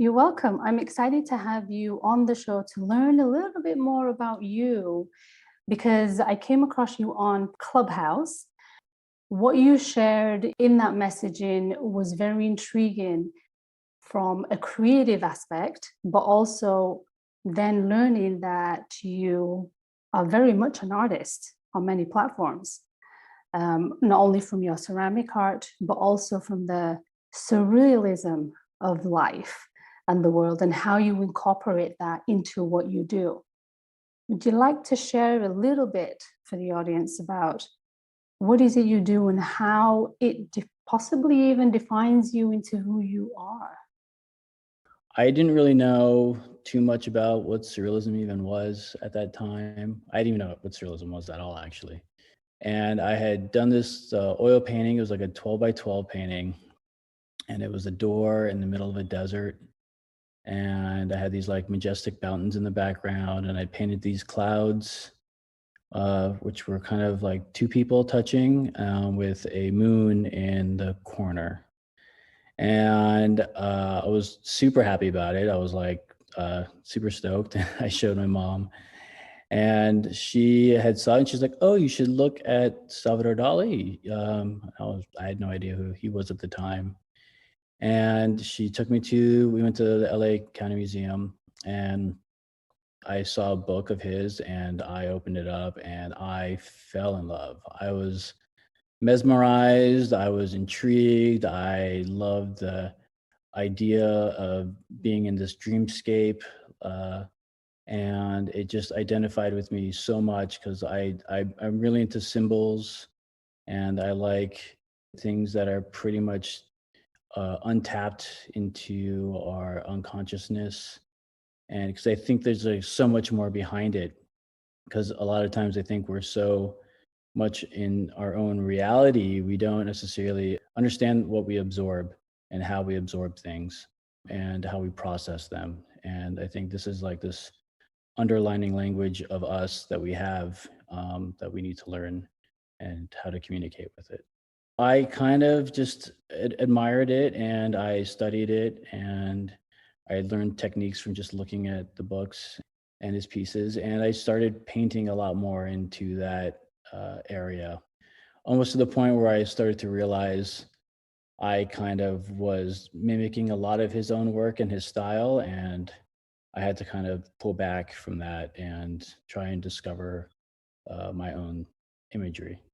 You're welcome. I'm excited to have you on the show to learn a little bit more about you because I came across you on Clubhouse. What you shared in that messaging was very intriguing from a creative aspect, but also then learning that you are very much an artist on many platforms, not only from your ceramic art, but also from the surrealism of life and the world and how you incorporate that into what you do. Would you like to share a little bit for the audience about what is it you do and how it possibly even defines you into who you are? I didn't really know too much about what surrealism even was at that time. I didn't even know what surrealism was at all, actually. And I had done this oil painting. It was like a 12 by 12 painting, and it was a door in the middle of a desert. And I had these like majestic mountains in the background, and I painted these clouds, which were kind of like two people touching with a moon in the corner. And I was super happy about it. I was like super stoked. I showed my mom, and she had saw it, and she's like, "Oh, you should look at Salvador Dali." I had no idea who he was at the time, and she took me to. We went to the LA County Museum, and I saw a book of his, and I opened it up, and I fell in love. I was mesmerized. I was intrigued. I loved the idea of being in this dreamscape, uh, and it just identified with me so much because I'm really into symbols, and I like things that are pretty much untapped into our unconsciousness, and because I think there's like so much more behind it. Because a lot of times I think we're so much in our own reality, we don't necessarily understand what we absorb and how we absorb things and how we process them. And I think this is like this underlining language of us that we have, that we need to learn and how to communicate with it. I kind of just admired it, and I studied it, and I learned techniques from just looking at the books and his pieces. And I started painting a lot more into that area, almost to the point where I started to realize I kind of was mimicking a lot of his own work and his style. And I had to kind of pull back from that and try and discover my own imagery.